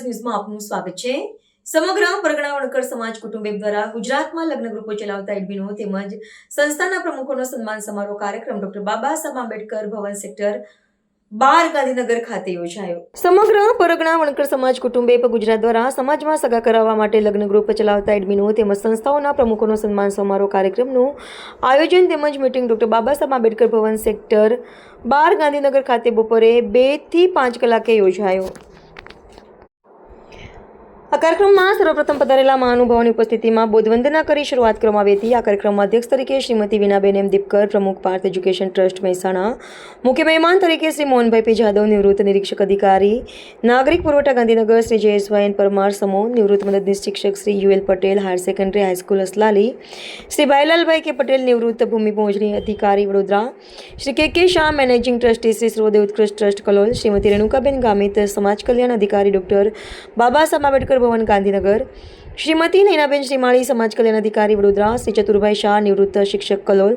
દિવસ ન્યૂઝમાં આપનું સ્વાગત છે। સમગ્ર પરગણા વણકર સમાજ કુટુંબે દ્વારા ગુજરાતમાં લગ્ન ગ્રુપો ચલાવતા એડમિનો તેમજ સંસ્થાના પ્રમુખોનો સન્માન સમારોહ કાર્યક્રમ ડોક્ટર બાબા સાહેબ આંબેડકર ભવન સેક્ટર 12 ગાંધીનગર ખાતે યોજાયો। સમગ્ર પરગણા વણકર સમાજ કુટુંબે ગુજરાત દ્વારા સમાજમાં સગા કરાવવા માટે લગ્ન ગ્રુપ ચલાવતા એડમિનો તેમજ સંસ્થાઓના પ્રમુખોનો સન્માન સમારોહ કાર્યક્રમનું આયોજન તેમજ મીટિંગ ડોક્ટર બાબા સાહેબ આંબેડકર ભવન સેક્ટર 12 ગાંધીનગર ખાતે બપોરે 2 થી 5 કલાકે યોજાયો। આ કાર્યક્રમમાં સર્વપ્રથમ પધારેલા મહાનુભાવોની ઉપસ્થિતિમાં બોધવંદના કરી શરૂઆત કરવામાં આવી હતી। આ કાર્યક્રમમાં અધ્યક્ષ તરીકે શ્રીમતી વિનાબેન એમ દીપકર, પ્રમુખ પાર્થ એજ્યુકેશન ટ્રસ્ટ મહેસાણા, મુખ્ય મહેમાન તરીકે શ્રી મોહનભાઈ પી જાદવ, નિવૃત્ત નિરીક્ષક અધિકારી નાગરિક પુરવઠા ગાંધીનગર શ્રી જયેશભાઈ એન પરમાર સમો, નિવૃત્ત મદદનીશ શિક્ષક Shri UL Patel, higher secondary high school Aslali, Shri Bhailalbhai કે પટેલ, નિવૃત્ત ભૂમિ પહોંચણી અધિકારી વડોદરા, શ્રી કે શાહ, મેનેજિંગ ટ્રસ્ટી શ્રી સર્વોદય ઉત્કૃષ્ટ ટ્રસ્ટ કલોલ, શ્રીમતી રેણુકાબેન ગામિત, સમાજ કલ્યાણ અધિકારી ડોક્ટર બાબા સાહેબ આંબેડકર ભવન ગાંધીનગર, શ્રીમતી નૈનાબેન શ્રીમાળી, સમાજ કલ્યાણ અધિકારી વડોદરા, શ્રી ચતુરભાઈ શાહ, નિવૃત્ત શિક્ષક કલોલ,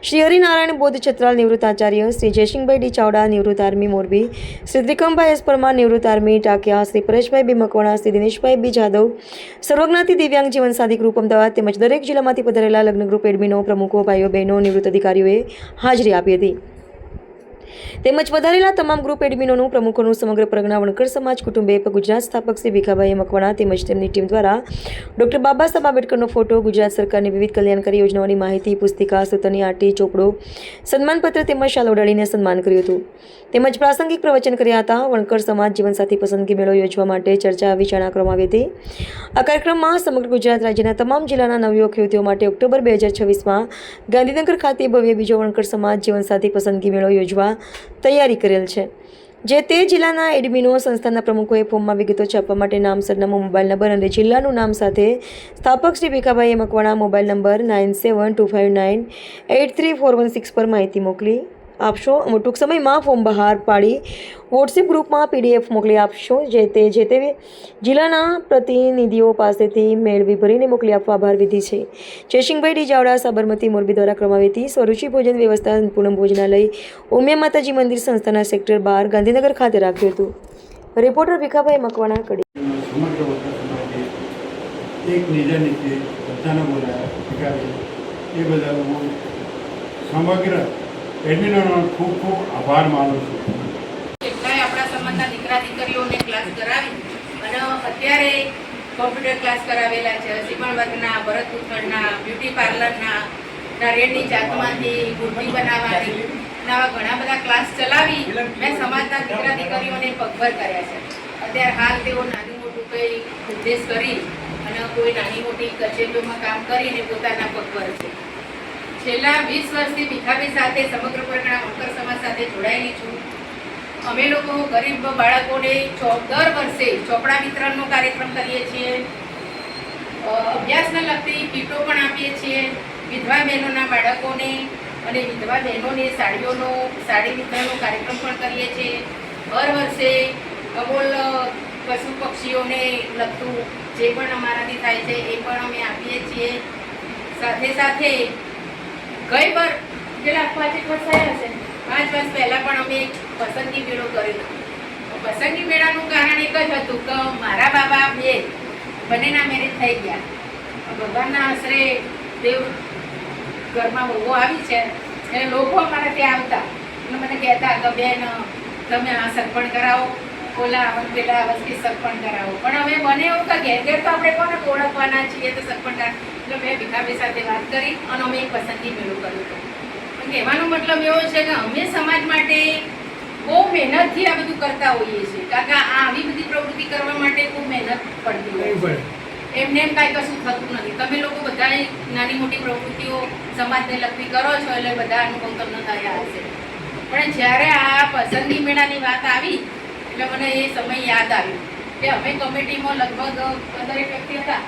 શ્રી હરિનારાયણ બોધ છત્રાલ, નિવૃત્ત આચાર્ય, શ્રી જયસિંહભાઈ ડી ચાવડા, નિવૃત્ત આર્મી મોરબી, શ્રી ત્રિકમભાઈ એસ પરમાર, નિવૃત્ત આર્મી ટાંકિયા, શ્રી પરેશભાઈ બી મકવાણા, શ્રી દિનેશભાઈ બી જાદવ, સર્વજ્ઞાતિ દિવ્યાંગ જીવન સાથી ગ્રુપ અમદાવાદ તેમજ દરેક જિલ્લામાંથી પધારેલા લગ્ન ગ્રુપ એડમિનો, પ્રમુખો, ભાઈઓ બહેનો, નિવૃત્ત અધિકારીઓએ હાજરી આપી હતી। તેમજ વધારેલા તમામ ગ્રુપ એડમિનોનું પ્રમુખોનું સમગ્ર પરગણા વણકર સમાજ કુટુંબે ગુજરાત સ્થાપક શ્રી ભીખાભાઈ મકવાણા તેમજ તેમની ટીમ દ્વારા ડોક્ટર બાબા સાહેબ આંબેડકરનો ફોટો, ગુજરાત સરકારની વિવિધ કલ્યાણકારી યોજનાઓની માહિતી, પુસ્તિકા, સૂતરની આંટી, ચોપડો, સન્માનપત્ર તેમજ શાલ ઓઢાડીને સન્માન કર્યું હતું। તેમજ પ્રાસંગિક પ્રવચન કર્યા હતા। વણકર સમાજ જીવનસાથી પસંદગી મેળો યોજવા માટે ચર્ચા વિચારણા કરવામાં આવી હતી। આ કાર્યક્રમમાં સમગ્ર ગુજરાત રાજ્યના તમામ જિલ્લાના નવયુવક યુવતીઓ માટે ઓક્ટોબર 2026માં ગાંધીનગર ખાતે ભવ્ય બીજો વણકર સમાજ જીવનસાથી પસંદગી મેળો યોજવા તૈયારી કરેલ છે। જે તે જિલ્લાના એડમિનો સંસ્થાના પ્રમુખોએ ફોર્મમાં વિગતો છાપવા માટે નામ, સરનામું, મોબાઈલ નંબર અને જિલ્લાનું નામ સાથે સ્થાપક શ્રી ભીખાભાઈ મકવાણા મોબાઈલ નંબર 9725983416 પર માહિતી મોકલી આપશો। ટૂંક સમયમાં ફોર્મ બહાર પાડી વોટ્સએપ ગ્રુપમાં PDF મોકલી આપશો। જે તે જિલ્લાના પ્રતિનિધિઓ પાસેથી મેળવી ભરીને મોકલી આપવા આભાર વિધિ છે। જયસિંહભાઈ ડી ચાવડા, સાબરમતી મોરબી દ્વારા કરવામાં આવી હતી। સ્વરૂચિ ભોજન વ્યવસ્થા પૂનમ ભોજનાલય ઉમિયા માતાજી મંદિર સંસ્થાના સેક્ટર 12 ગાંધીનગર ખાતે રાખ્યું હતું। રિપોર્ટર ભીખાભાઈ મકવાણા, કડી। એક નિજા નીતિ બધાને બોલાયા એ બદલ હું સમગ્ર એડમિનોનો ખૂબ ખૂબ આભાર માનું છું। કેટલાય આપણા સમાજના દીકરા દીકરીઓને ક્લાસ કરાવી અને અત્યારે કોમ્પ્યુટર ક્લાસ કરાવેલા છે, સીવણ વર્ગના, ભરત ગૂંથણના, બ્યુટી પાર્લરના, નારિયેળની જાતમાંથી ગુંદી બનાવવાની, આવા ઘણા બધા ક્લાસ ચલાવી મેં સમાજના દીકરા દીકરીઓને પગભર કર્યા છે। અત્યારે હાલ તેઓ નાનું મોટું કંઈ ઉદ્દેશ કરી અને કોઈ નાની મોટી કચેરીઓમાં કામ કરીને પોતાના પગભર છે। છેલ્લા 20 વર્ષથી ભીખાભાઈ સાથે સમગ્ર પરગણા વણકર સમાજ સાથે જોડાયેલી છું। અમે લોકો ગરીબ બાળકોને દર વર્ષે ચોપડા વિતરણનો કાર્યક્રમ કરીએ છીએ, અભ્યાસને લગતી કીટો પણ આપીએ છીએ, વિધવા બહેનોના બાળકોને અને વિધવા બહેનોને સાડી વિતરણનો કાર્યક્રમ પણ કરીએ છીએ। દર વર્ષે અમૂલ પશુ પક્ષીઓને લગતું જે પણ અમારાથી થાય છે એ પણ અમે આપીએ છીએ। સાથે સાથે ગઈ વાર પેલા 5 વર્ષ થયા હશે, 5 વર્ષ પહેલાં પણ અમે એક પસંદગી મેળો કરેલો। પસંદગી મેળાનું કારણ એક જ હતું કે મારા બાબા બંનેના મેરેજ થઈ ગયા। ભગવાનના આશરે દેવ ઘરમાં વહુ આવી છે અને લોકો અમારા ત્યાં આવતા અને મને કહેતા કે બેન તમે આ સરપણ કરાવો, ઓલા પેલા વસ્તી સરપણ કરાવો। પણ હવે મને એવું કે ઘેર તો આપણે કોને ઓળખવાના છીએ તો સરપણ એટલે મેં ભીખાભાઈ સાથે વાત કરી અને અમે એક પસંદગી મેળો કર્યો હતો। કહેવાનો મતલબ એવો છે કે અમે સમાજ માટે બહુ મહેનતથી આ બધું કરતા હોઈએ છીએ, કારણ કે આવી બધી પ્રવૃત્તિ કરવા માટે ખૂબ મહેનત પડતી હોય છે। એમને એમ કાંઈ કશું થતું નથી। તમે લોકો બધાએ નાની મોટી પ્રવૃત્તિઓ સમાજને લગતી કરો છો એટલે બધા અનુભવ તમને થયા હશે। પણ જ્યારે આ પસંદગી મેળાની વાત આવી એટલે મને એ સમય યાદ આવ્યો કે અમે કમિટીમાં લગભગ 15 વ્યક્તિ હતા,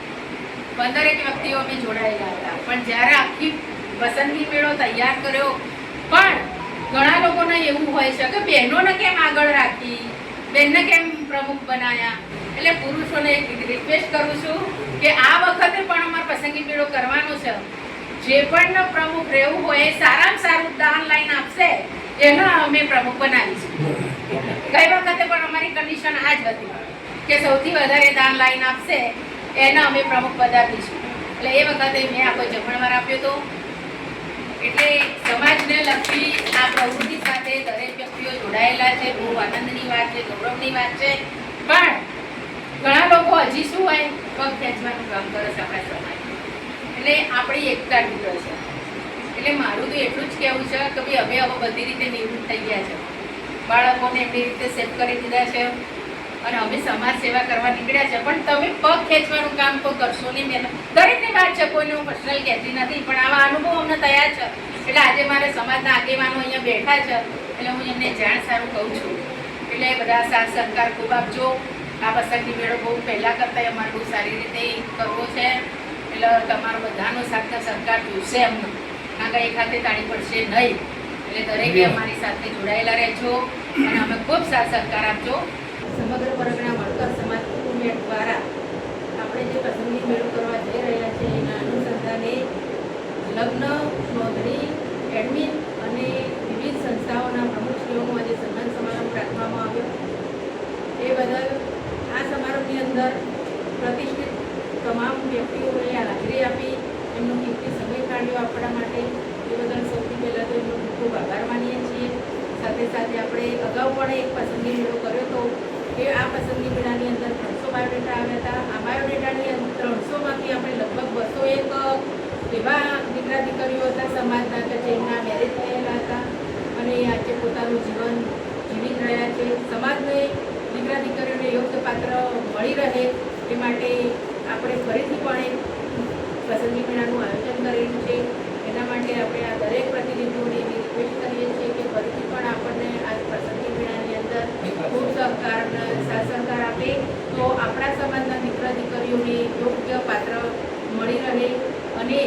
15 વ્યક્તિઓ અમે જોડાયેલા હતા। પણ જ્યારે આખી પસંદગી મેળો તૈયાર કર્યો પણ ઘણા લોકોને એવું હોય છે કે બહેનોને કેમ આગળ રાખી, બહેનને કેમ પ્રમુખ બનાવ્યા। એટલે પુરુષોને એક રિક્વેસ્ટ કરું છું કે આ વખતે પણ અમારે પસંદગી મેળો કરવાનો છે। જે પણ પ્રમુખ રહેવું હોય સારામાં સારું દાન લાઈન આપશે એને અમે પ્રમુખ બનાવીશું। ગઈ વખતે પણ અમારી કન્ડિશન આ જ હતી કે સૌથી વધારે દાન લાઈન આપશે એને અમે પ્રમુખ પદ આપીશું. એટલે એ વખતે મેં આખો જમણવાર આપ્યો હતો. એટલે સમાજને લગતી આ પ્રવૃત્તિ સાથે દરેક વ્યક્તિઓ જોડાયેલા છે. બહુ આનંદની વાત છે, ગૌરવની વાત છે. પણ ઘણા લોકો હજી શું હોય પગ ખેંચવાનું કામ કરે છે આપણા સમાજ. એટલે આપણી એકતા તૂટે છે. એટલે મારું તો એટલું જ કહેવું છે કે ભાઈ અમે હવે બધી રીતે નિવૃત્ત થઈ ગયા છે. બાળકોને એમની રીતે સેફ કરી દીધા છે અને અમે સમાજ સેવા કરવા નીકળ્યા છે. પણ તમે પગ ખેંચવાનું કામ કોઈ કરશો નહીં. મેં દરેકની વાત છે, કોઈને હું પર્સનલ કહેતી નથી, પણ આવા અનુભવ અમને થયા છે. એટલે આજે મારે સમાજના આગેવાનો અહીંયા બેઠા છે એટલે હું એમને જાણ સારું કહું છું. એટલે બધા સાથ સહકાર ખૂબ આપજો. આ પસંદગી મેળો બહુ પહેલાં કરતાં અમારે બહુ સારી રીતે કરવો છે. એટલે તમારો બધાનો સાથ સહકાર જોઈશે અમને. આગળ એક હાથે તાળી પડશે નહીં. એટલે દરેકે અમારી સાથે જોડાયેલા રહેજો અને અમે ખૂબ સાથ સહકાર આપજો. સમગ્ર પરગણા વણકર સમાજ કુટુંબ દ્વારા આપણે જે પસંદગી મેળો કરવા જઈ રહ્યા છે એના અનુસંધાને લગ્ન, નોંધણી, એડમિન અને વિવિધ સંસ્થાઓના પ્રમુખશ્રીઓનો આજે સન્માન સમારંભ રાખવામાં આવ્યો. એ બદલ આ સમારોહની અંદર પ્રતિષ્ઠિત તમામ વ્યક્તિઓએ હાજરી આપી એમનો કિંમતી સમય કાઢ્યો આપણા માટે. એ બદલ સૌથી પહેલાં તો એમનો ખૂબ ખૂબ આભાર માનીએ છીએ. સાથે સાથે આપણે અગાઉ પણ એક પસંદગી મેળો કર્યો હતો. એ આ પસંદગી મેળાની અંદર 300 બાયોડેટા આવ્યા હતા. આ બાયોડેટાની 300માંથી આપણે લગભગ 201 એવા દીકરા દીકરીઓ હતા સમાજના કે જેમના મેરેજ થયેલા હતા અને આજે પોતાનું જીવન જીવી રહ્યા છે. સમાજને દીકરા દીકરીઓને યોગ્ય પાત્ર મળી રહે એ માટે આપણે ફરીથી પણ એક પસંદગી મેળાનું આયોજન કરેલું છે. એના માટે આપણે આ દરેક પ્રતિનિધિઓને એવી રિક્વેસ્ટ કરીએ છીએ કે ફરીથી પણ આપણને આ પસંદગી મેળાની અંદર ખૂબ સહકાર સાથ સહકાર આપે તો આપણા સમાજના દીકરા દીકરીઓને યોગ્ય પાત્ર મળી રહે. અને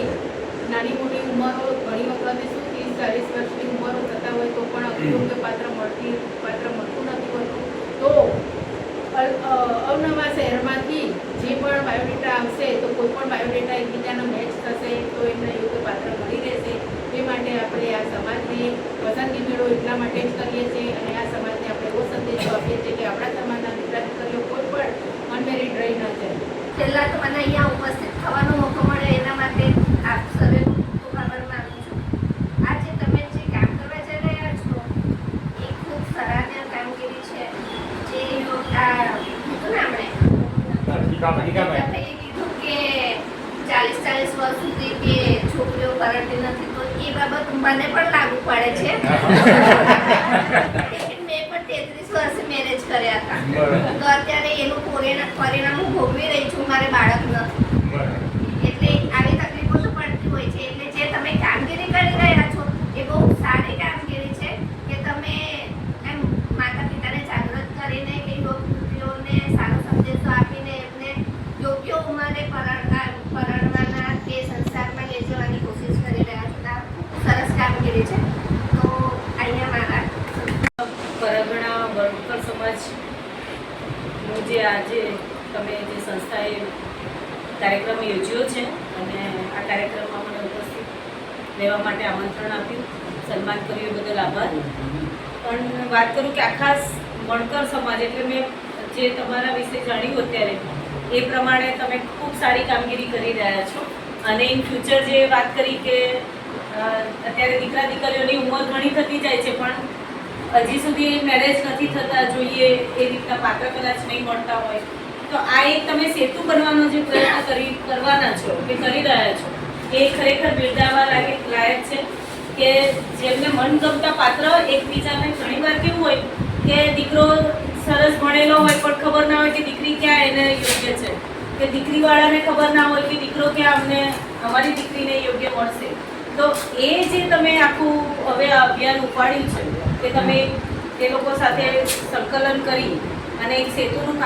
નાની મોટી ઉંમરો ઘણી વખતે શું 30-40 વર્ષની ઉંમરો થતા હોય તો પણ યોગ્ય પાત્ર મળતું નથી હોતું. તો અવનવા શહેરમાંથી જે પણ બાયોડેટા આવશે તો કોઈ પણ બાયોડેટા એકબીજાનો મેચ થશે તો એમને યોગ્ય પાત્ર મળી રહેશે. એ માટે આપણે આ સમાજને પસંદગી મેળો એટલા માટે જ કરીએ છીએ અને આ સમાજને આપણે એવો સંદેશો આપીએ છીએ કે આપણા સમાજના દીકરા દીકરીઓ કોઈ પણ અનમેરિડ રહી ન જાય. પહેલાં તો મને અહીંયા ઉપસ્થિત થવાનો મોકો મળે એના માટે આપ સર્વે ખૂબ આભાર માનું છું. આજે તમે જે કામ કરવા જઈ રહ્યા છો એ ખૂબ સરાહનીય કામગીરી છે. જે કીધું ને આપણે કીધું કે 40 વર્ષ સુધી કે છોકરીઓ પરણતી નથી તો એ બાબત મને પણ લાગુ પડે છે. મેં પણ 33 વર્ષે મેરેજ કર્યા હતા તો અત્યારે એનું પરિણામ હું ભોગવી રહી છું. મારે બાળક નથી એટલે આવી તકલીફો તો પડતી હોય છે. એટલે જે તમે કામગીરી કરી રહ્યા છો એ બહુ સારી કામગીરી છે કે તમે એમ માતા પિતાને જાગૃત કરીને કે યુવતીઓને સારો સંદેશો આપીને એમને યોગ્ય ઉંમરે પરણવાના તે સંસારમાં લઈ જવાની કોશિશ કરી રહ્યા છો. આ ખૂબ સરસ કામગીરી છે. તો અહીંયા મારા પરગણા વણકર સમાજનું જે આજે તમે જે સંસ્થાએ કાર્યક્રમ યોજ્યો છે અને આ કાર્યક્રમમાં મને ઉપસ્થિત રહેવા માટે આમંત્રણ આપ્યું, સન્માન કર્યું એ બદલ આભાર. પણ વાત કરું કે આખા વણકર સમાજ એટલે મેં જે તમારા વિશે જાણ્યું અત્યારે એ પ્રમાણે તમે ખૂબ સારી કામગીરી કરી રહ્યા છો. અને ઇન ફ્યુચર જે વાત કરી કે અત્યારે દીકરા દીકરીઓની ઉંમર ઘણી થતી જાય છે પણ હજી સુધી મેરેજ નથી થતા જોઈએ એ રીતના પાત્ર કદાચ નહીં મળતા હોય તો આ એક તમે સેતુ બનવાનો જે પ્રયત્ન કરવાના છો કે કરી રહ્યા છો એ ખરેખર બિરદાવવા લાયક છે કે જેમને મનગમતા પાત્ર એકબીજાને ઘણીવાર કેવું હોય કે દીકરો સરસ ભણેલો હોય પણ ખબર ના હોય કે દીકરી ક્યાં એને યોગ્ય છે કે દીકરીવાળાને ખબર ના હોય કે દીકરો ક્યાં અમને અમારી દીકરીને યોગ્ય મળશે. તો એ જે તમે આખું હવે અભિયાન ઉપાડ્યું છે કે તમે એ લોકો સાથે સંકલન કરી અને એક સેતુનું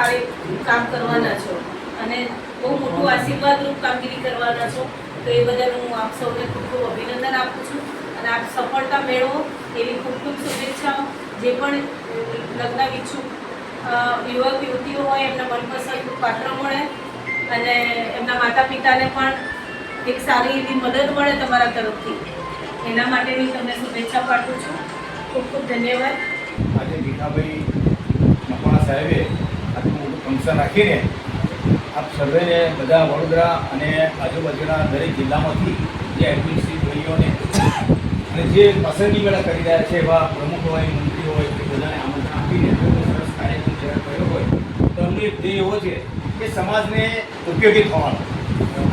કામ કરવાના છો અને બહુ મોટું આશીર્વાદરૂપ કામગીરી કરવાના છો. તો એ બદલ હું આપ સૌને ખૂબ ખૂબ અભિનંદન આપું છું અને આપ સફળતા મેળવો એવી ખૂબ ખૂબ શુભેચ્છાઓ. જે પણ લગ્ન ઈચ્છુક યુવક યુવતીઓ હોય એમના મનપસંદ પાત્ર મળે અને એમના માતા પિતાને પણ એક સારી એવી મદદ મળે તમારા તરફથી એના માટેની તમને શુભેચ્છા પાઠવું છું. ખૂબ ખૂબ ધન્યવાદ. આજે ભીખાભાઈ મકવાણા સાહેબે આટલું મોટું ફંક્શન રાખીને આપ સર્વેને બધા વડોદરા અને આજુબાજુના દરેક જિલ્લામાંથી જે એડમિનિસ્ટ્રેટિવ ભાઈઓને અને જે પસંદગી મેળા કરી રહ્યા છે એવા પ્રમુખ હોય, મંત્રી હોય, એ બધાને આમંત્રણ આપીને સરસ કાર્યક્રમ જ્યારે કર્યો હોય તો અમને એક ધ્યેય એવો છે કે સમાજને ઉપયોગી થવાનો.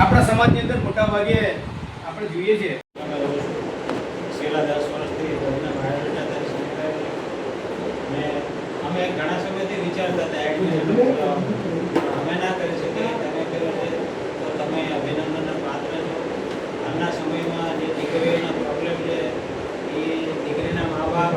આપણા સમાજની અંદર મોટાભાગે આપણે જોઈએ છીએ છેલ્લા 10 વર્ષથી ભોજના બાયોડેટા તરીકે સંકળાયેલા ને અમે ઘણા સમયથી વિચારતા હતા એડમિશન અમે ના કરી શકીએ, તમે કર્યું છે તો તમે અભિનંદનના પાત્ર છો. હાલના સમયમાં જે દીકરીઓના પ્રોબ્લેમ છે એ દીકરીના મા બાપ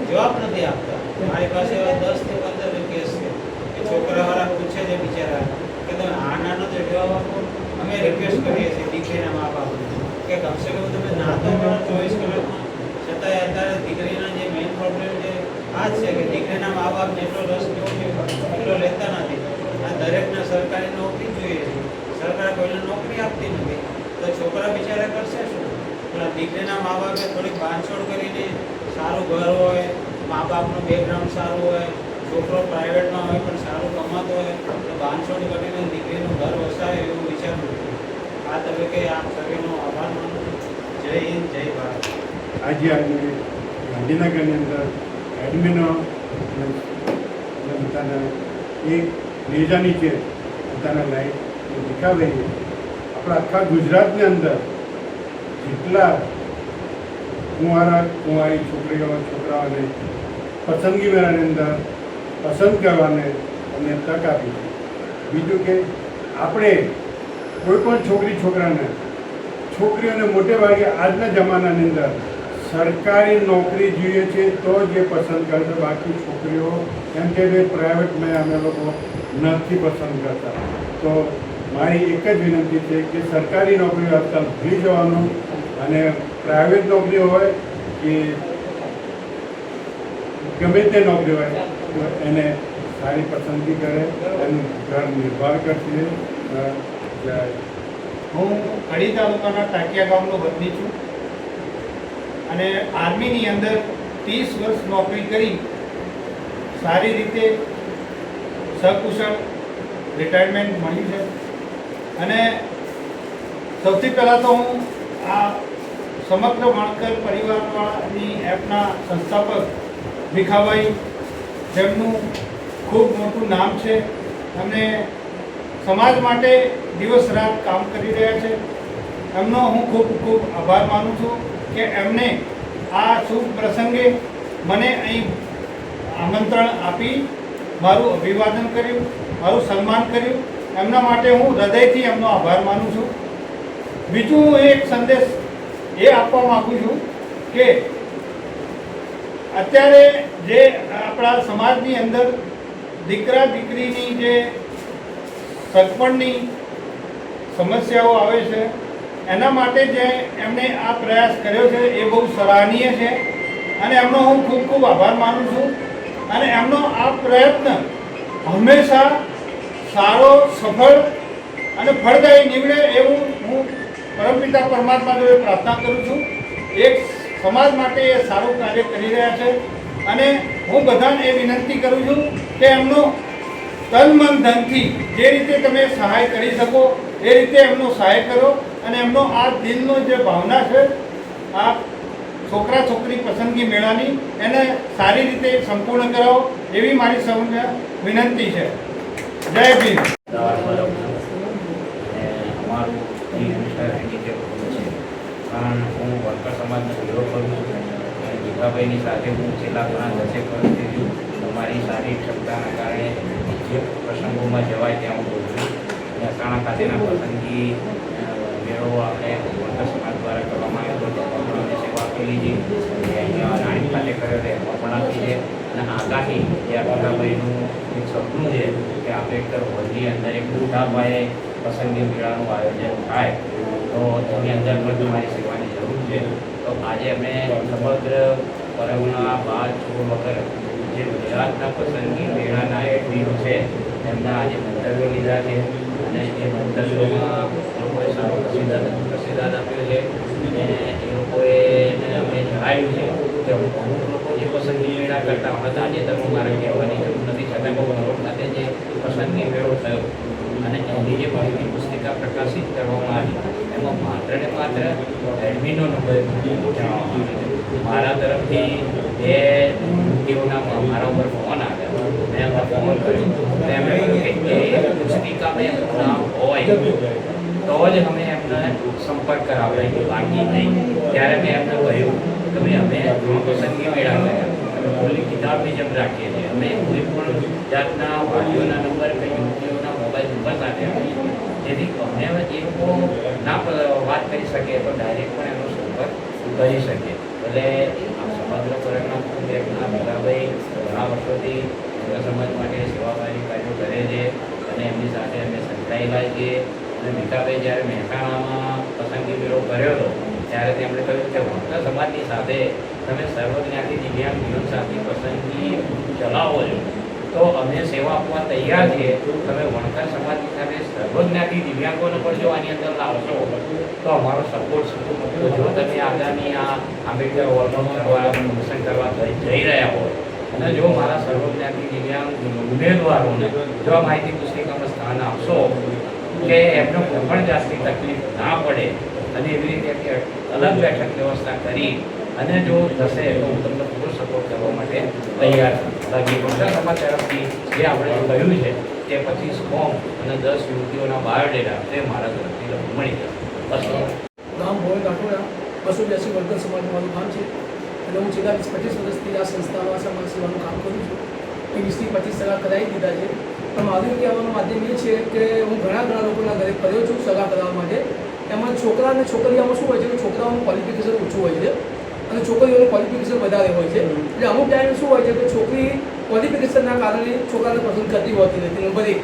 જવાબ નથી આપતા. મારી પાસે એવા 10 થી 15 કેસ છે કે છોકરાવાળા પૂછે છે બિચારા કે તમે આનાનો તો જવાબ આપો. અમે રિક્વેસ્ટ કરીએ છીએ દીકરીના મા બાપ કે કમસે કમ તમે ના તો 24 કલાકમાં, છતાંય અત્યારે દીકરીના જે મેઇન પ્રોબ્લેમ છે આ જ છે કે દીકરીના મા બાપ જેટલો રસ લેવો જોઈએ એટલો લેતા નથી. આ દરેકને સરકારી નોકરી જોઈએ છે, સરકાર કોઈને નોકરી આપતી નથી, તો છોકરા બિચારા કરશે શું? પેલા દીકરીના મા બાપે થોડીક બાંધછોડ કરીને સારું ઘર હોય, મા બાપનું બેકગ્રાઉન્ડ સારું હોય, છોકરો પ્રાઇવેટમાં હોય પણ સારું કમાતો હોય તો બાંધછોડ કરીને દીકરીનું ઘર વસાવે એવું વિચારવું જોઈએ. આ તબક્કે આપ સર્વેનો આભાર માનું છું. જય હિન્દ, જય ભારત. આજે ગાંધીનગરની અંદર એડમિનો પોતાના એક નેજા નીચે પોતાના લાઈફ દેખાવે. આપણા આખા ગુજરાતની અંદર જેટલા કુંવારી છોકરીઓ છોકરાઓને પસંદગી મેળાની અંદર પસંદ કરવાને અમને તક આપી છે. બીજું કે આપણે કોઈ પણ છોકરીઓને મોટે ભાગે આજના જમાનાની અંદર સરકારી નોકરી જોઈએ છે તો જ એ પસંદ કરશે. બાકી છોકરીઓ એમ કે પ્રાઇવેટમાં અમે લોકો નથી પસંદ કરતા. તો મારી એક જ વિનંતી છે કે સરકારી નોકરી આજકાલ ભૂલી જવાનું અને પ્રાઇવેટ નોકરી હોય કે ગમે તે નોકરી હોય તો એને સારી પસંદગી કરે, એનું ઘર નિર્ભર કરશે. હું કડી તાલુકાના ટાંકિયા ગામનો વતની છું અને આર્મીની અંદર 30 વર્ષ નોકરી કરી સારી રીતે સકુશળ રિટાયરમેન્ટ મળ્યું છે. અને સૌથી પહેલાં તો હું આ સમગ્ર વણકર પરિવારવાળાની એપના સંસ્થાપક ભીખાભાઈ, જેમનું ખૂબ મોટું નામ છે અને સમાજ માટે દિવસ રાત કામ કરી રહ્યા છે, એમનો હું ખૂબ ખૂબ આભાર માનું છું કે એમને આ શુભ પ્રસંગે મને અહીં આમંત્રણ આપી મારું અભિવાદન કર્યું, મારું સન્માન કર્યું. એમના માટે હું હૃદયથી એમનો આભાર માનું છું. બીજું હું એક સંદેશ એ આપવા માગું છું કે અત્યારે જે આપણા સમાજની અંદર દીકરા દીકરીની જે સગપણની સમસ્યાઓ આવે છે એના માટે જે એમણે આ પ્રયાસ કર્યો છે એ બહુ સરાહનીય છે અને એમનો હું ખૂબ ખૂબ આભાર માનું છું. અને એમનો આ પ્રયત્ન હંમેશા સારો, સફળ અને ફળદાયી નીવડે એવું હું પરમપિતા પરમાત્મા જોડે પ્રાર્થના કરું છું. એક સમાજ માટે એ સારું કાર્ય કરી રહ્યા છે અને હું બધાને એ વિનંતી કરું છું કે એમનો તન મન ધનથી જે રીતે તમે સહાય કરી શકો એ રીતે એમનો સહાય કરો અને એમનો આ દિલનો જે ભાવના છે આ છોકરા છોકરી પસંદગી મેળાની એને સારી રીતે સંપૂર્ણ કરાવો એવી મારી સૌને વિનંતી છે. જય ભીમ. અમારું હેન્ડીકેપ છે કારણ હું વર્કર સમાજનો વિરોધ કરું છું અને ભીખાભાઈની સાથે હું છેલ્લા ઘણા 10 વર્ષથી છું. તમારી સારી ક્ષમતાના કારણે જે પ્રસંગોમાં જવાય ત્યાં હું બોલું છું. મહેસાણા ખાતેના પસંદગી મેળો આપણે વર્કર સમાજ દ્વારા કરવામાં આવ્યો હતો. આપણે સેવા આપેલી છે, અહીંયા રાણી ખાતે કર્યો છે, એમાં પણ આપી છે. અને આગાહી જે આ ભીખાભાઈનું એક સપનું છે કે આપણે એક હોલની અંદર એક મોટા પાયે પસંદગી મેળાનું આયોજન થાય તો એની અંદર પણ તમારી સેવાની જરૂર છે. તો આજે અમે સમગ્ર પરગણા 12 વગર જે ગુજરાતના પસંદગી મેળાના એડમિનો છે એમના આજે મંતવ્યો લીધા છે અને એ મંતવ્યોમાં લોકોએ સારો પ્રતિસાદ આપ્યો છે. અને એ લોકોએ અમને જણાવ્યું છે કે અમુક લોકો જે પસંદગી મેળા કરતા હમણાં તાજેતરમાં મારે કહેવાની જરૂર નથી, છતાં બહુ નરોડ ખાતે જે પસંદગી મેળો થયો અને એની જે માહિતી પુસ્તિકા પ્રકાશિત કરવામાં આવી એમાં માત્ર ને માત્ર એડમિનનો નંબર જણાવવામાં આવે છે. મારા તરફથી બે વ્યક્તિઓના મારા ઉપર ફોન આવ્યા. મેં એમને ફોન કર્યો તો એમણે કહ્યું કે એ પુસ્તિકામાં એમનું નામ હોય તો જ અમે એમને સંપર્ક કરાવ્યો, બાકી નહીં. ત્યારે મેં એમને કહ્યું કે ભાઈ અમે પસંદગી મેળા કર્યા, અમે ખુલ્લી કિતાબની જેમ રાખીએ છીએ. અમે કોઈ પણ જાતના વાલીઓના નંબર કે યુવતીઓના મોબાઈલ નંબર સાથે આપીએ, જેથી અમે એ લોકો ના વાત કરી શકીએ તો ડાયરેક્ટ પણ એનો સંપર્ક કરી શકીએ. એટલે સમગ્ર પરગણા બેંકના ભીખાભાઈ ઘણા વર્ષોથી સમાજ માટે સેવાભાવી કાર્યો કરે છે અને એમની સાથે અમે સંકળાયેલા છીએ. અને ભીખાભાઈ જ્યારે મહેસાણામાં પસંદગી મેળો કર્યો હતો ત્યારે તેમણે કહ્યું કે વણકર સમાજની સાથે તમે સર્વજ્ઞાતિ દિવ્યાંગ જીવનસાથી પસંદગી ચલાવો છો તો અમે સેવા આપવા તૈયાર છીએ. તમે વણકર સમાજની સાથે સર્વજ્ઞાતિ દિવ્યાંગોને પણ જો આની અંદર લાવશો તો અમારો સપોર્ટ તો જો તમે આગામી આ આંબેડકર હોલમાં પ્રમોશન કરવા જઈ રહ્યા હોય અને જો મારા સર્વજ્ઞાતિ દિવ્યાંગ ઉમેદવારોને જો આ માહિતી પુસ્તિકામાં સ્થાન આપશો કે એમને કોઈ પણ જાતની તકલીફ ના પડે અને એવી રીતે અલગ બેઠક વ્યવસ્થા કરી અને જો થશે તો હું તમને પૂરો સપોર્ટ કરવા માટે તૈયાર છું. બાકી વણકર સમાજ તરફથી જે આપણે કહ્યું છે કે 25 ફોર્મ અને 10 યુવતીઓના બાયોડેટા તે મારા તરફથી મળી જશે. બસ નામ ભોય કાટોડા 282 વણકર સમાજ મારું કામ છે અને હું છેલ્લા 20-25 વર્ષથી આ સંસ્થામાં સમાજ સેવાનું કામ કરું છું. એ 20-25 સગા કરાવી દીધા છે. પણ મારું કહેવાનું માધ્યમ એ છે કે હું ઘણા લોકોના ઘરે ફર્યો છું સગા કરવા માટે. એમાં છોકરા અને છોકરીઓમાં શું હોય છે કે છોકરાઓનું ક્વોલિફિકેશન ઓછું હોય છે અને છોકરીઓનું ક્વોલિફિકેશન વધારે હોય છે. એટલે અમુક ટાઈમે શું હોય છે કે છોકરી ક્વોલિફિકેશનના કારણે છોકરાને પસંદ કરતી હોતી નથી. નંબર 1.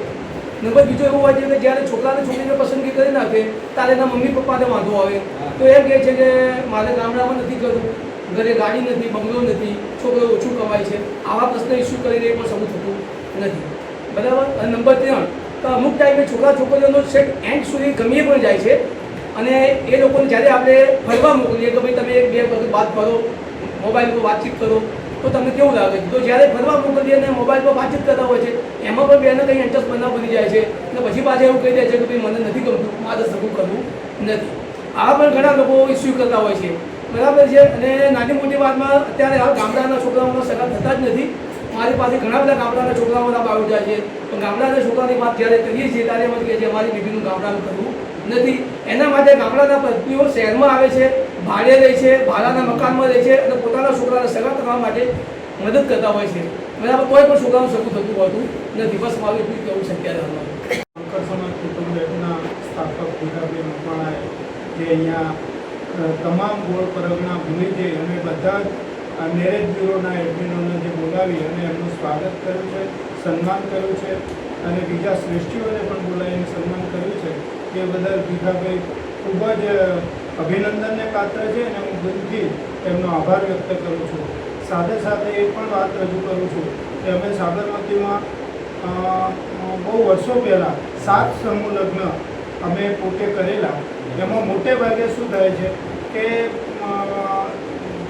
નંબર બીજો એવું હોય છે કે જ્યારે છોકરાને છોકરીને પસંદગી કરી નાખે ત્યારે એના મમ્મી પપ્પાને વાંધો આવે તો એમ કહે છે કે મારે ગામડામાં નથી કરવું, ઘરે ગાડી નથી, બંગલો નથી, છોકરો ઓછું કમાય છે. આવા પ્રશ્ન ઇસ્યુ કરીને પણ સમૂહ થતું નથી. બરાબર. અને નંબર 3 તો અમુક ટાઈમે છોકરા છોકરીઓનો સેટ એન્ડ સુધી ગમી પણ જાય છે અને એ લોકોને જ્યારે આપણે ફરવા મોકલીએ કે ભાઈ તમે 2 વખત બાદ ફરો, મોબાઈલ પર વાતચીત કરો તો તમને કેવું લાગે છે? તો જ્યારે ફરવા મોકલીએ અને મોબાઈલ પર વાતચીત કરતા હોય છે એમાં પણ બેને કંઈ ઇન્ટરેસ્ટ બની જાય છે અને પછી પાછા એવું કહી દે છે કે ભાઈ મને નથી ગમતું, મારે સગું કરવું નથી. આ પણ ઘણા લોકો ઇસ્યુ કરતા હોય છે. બરાબર છે. અને નાની મોટી વાતમાં અત્યારે હાલ ગામડાના છોકરાઓના સગા થતા જ નથી. મારી પાસે ઘણા બધા ગામડાના છોકરાઓના બાવડા છે પણ ગામડાના છોકરાની વાત જ્યારે કરીએ છીએ ત્યારે એમ કહે છે અમારી બીબીનું ગામડાનું કરવું નથી. એના માટે ગામડાના પત્નીઓ શહેરમાં આવે છે, ભાડે રહે છે, ભાડાના મકાનમાં રહે છે અને પોતાના છોકરાને સગા કરવા માટે મદદ કરતા હોય છે. બરાબર. કોઈ પણ છોકરાનું સગું થતું હોતું નથી. બસ મારું એટલું કહેવું છે અત્યારે હાલમાં. વણકર સમાજ કુટુંબ બેંકના સ્થાપક ભીખાભાઈ મકવાણાએ જે અહીંયા તમામ ગોળ પરગણા ભૂમિ છે અને બધા જ મેરેજ બ્યુરોના એડમિનોને જે બોલાવી અને એમનું સ્વાગત કર્યું છે, સન્માન કર્યું છે અને બીજા શ્રેષ્ઠીઓને પણ બોલાવીને સન્માન કર્યું છે. એ બદલ ભીખાભાઈ ખૂબ જ અભિનંદનને પાત્ર છે અને હું દિલથી એમનો આભાર વ્યક્ત કરું છું. સાથે સાથે એ પણ વાત રજૂ કરું છું કે અમે સાબરમતીમાં બહુ વર્ષો પહેલાં 7 સમૂહ લગ્ન અમે પોતે કરેલા. એમાં મોટે ભાગે શું થાય છે કે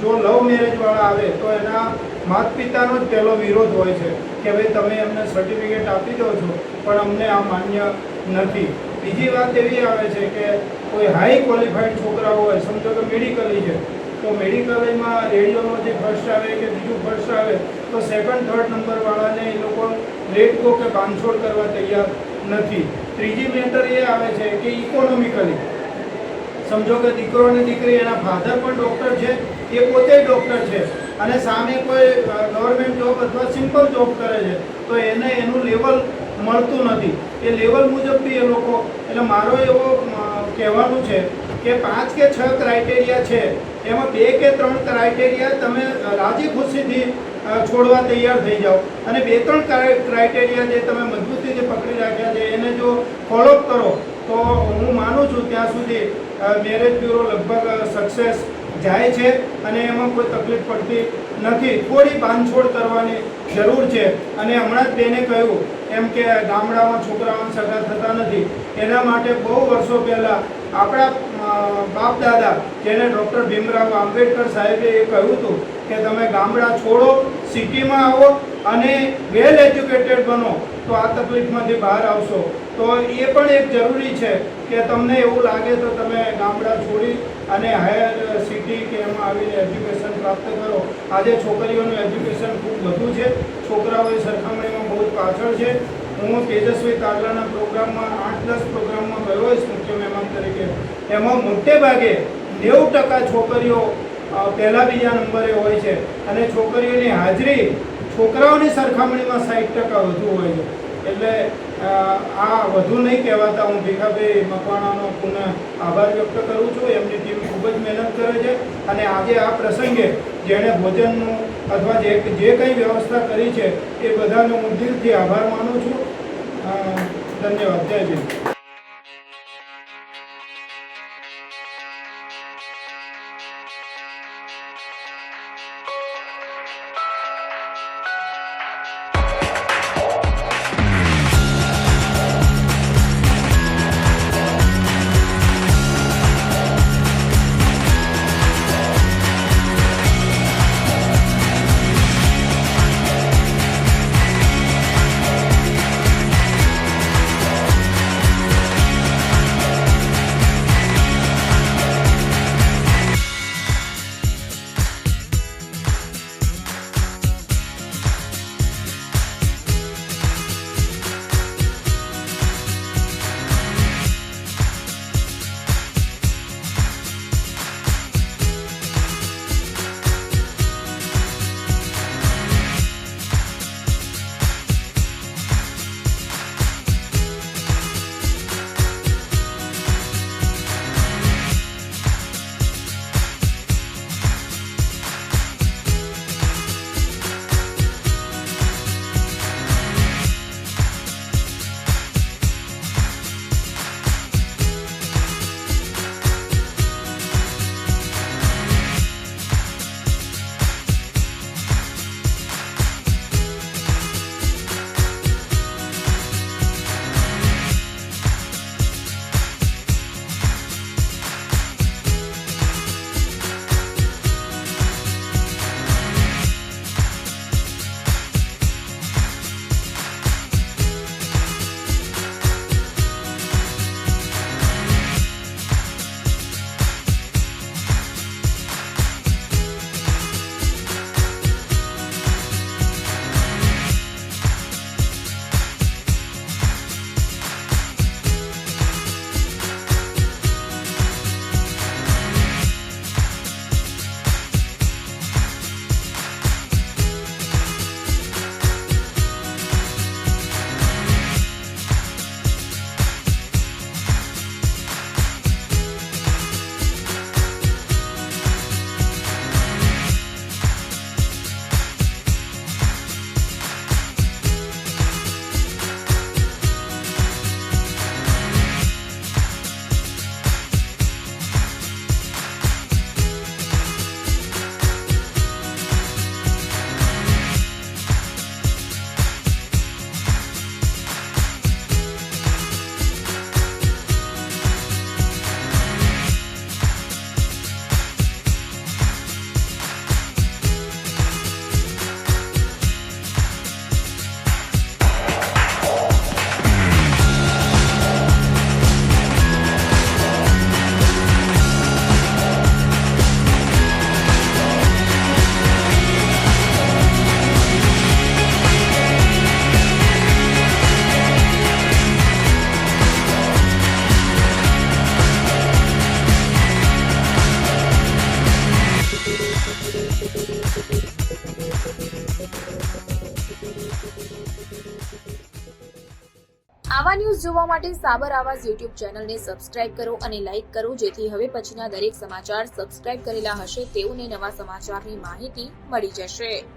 જો લવ મેરેજવાળા આવે તો એના માતા પિતાનો જ પહેલો વિરોધ હોય છે કે ભાઈ તમે એમને સર્ટિફિકેટ આપી દો છો પણ અમને આ માન્ય નથી. બીજી વાત એવી આવે છે કે કોઈ હાઈ ક્વોલિફાઈડ છોકરાઓ હોય, સમજો કે મેડિકલી છે તો મેડિકલમાં રેડિયોમાં જે ફર્સ્ટ આવે કે બીજું ફર્સ્ટ આવે તો 2nd 3rd નંબરવાળાને એ લોકો લેટ ગો કે બાંધછોડ કરવા તૈયાર નથી. ત્રીજી મેટર એ આવે છે કે ઇકોનોમિકલી સમજો કે દીકરો અને દીકરી એના ફાધર પણ ડૉક્ટર છે, એ પોતે ડૉક્ટર છે અને સામે કોઈ ગવર્મેન્ટ જોબ અથવા સિમ્પલ જોબ કરે છે તો એને એનું લેવલ મળતું નથી. એ લેવલ મુજબ બી એ લોકો, એટલે મારો એવો કહેવાનું છે કે 5 કે 6 ક્રાઇટેરિયા છે એમાં 2 કે 3 ક્રાઇટેરિયા તમે રાજી ખુશીથી છોડવા તૈયાર થઈ જાઓ અને 2-3 ક્રાઇટેરિયા જે તમે મજબૂતીથી પકડી રાખ્યા છે એને જો ફોલોઅપ કરો તો હું માનું છું ત્યાં સુધી મેરેજ બ્યુરો લગભગ સક્સેસ જાય છે અને એમાં કોઈ તકલીફ પડતી નથી. થોડી બાંધછોડ કરવાની જરૂર છે અને હમણાં જ બેને કહ્યું એમ કે ગામડામાં છોકરાઓને સગા થતા નથી. એના માટે બહુ વર્ષો પહેલાં આપણા બાપ દાદા જેને ડૉક્ટર ભીમરાવ આંબેડકર સાહેબે એ કહ્યું હતું કે તમે ગામડા છોડો, સિટીમાં આવો અને વેલ એજ્યુકેટેડ બનો તો આ તકલીફમાંથી બહાર આવશો. તો એ પણ એક જરૂરી છે કે તમને એવું લાગે તો તમે ગામડા છોડી અને હાયર સિટી કે એમાં આવીને એજ્યુકેશન પ્રાપ્ત કરો. આજે છોકરીઓનું એજ્યુકેશન ખૂબ વધુ છે, છોકરાઓની સરખામણીમાં બહુ જ પાછળ છે. હું તેજસ્વી તારલાના પ્રોગ્રામમાં 8-10 પ્રોગ્રામમાં ગયો હોઈશ મુખ્ય મહેમાન તરીકે. એમાં મોટે ભાગે 90% છોકરીઓ પહેલા બીજા નંબરે હોય છે અને છોકરીઓની હાજરી છોકરાઓની સરખામણીમાં 60% વધુ હોય છે. એટલે આ વધુ નહીં કહેવાતા હું ભીખાભાઈ મકવાણાનો પુનઃ આભાર વ્યક્ત કરું છું. એમની ટીમ ખૂબ જ મહેનત કરે છે અને આજે આ પ્રસંગે જેણે ભોજનનું અથવા જે કંઈ વ્યવસ્થા કરી છે એ બધાનો હું દિલથી આભાર માનું છું. ધન્યવાદ. જય ભીમ. આવા ન્યૂઝ જોવા માટે સાબર આવાઝ યુટ્યુબ ચેનલને સબસ્ક્રાઇબ કરો અને લાઇક કરો, જેથી હવે પછીના દરેક સમાચાર સબસ્ક્રાઇબ કરેલા હશે તેઓને નવા સમાચારની માહિતી મળી જશે.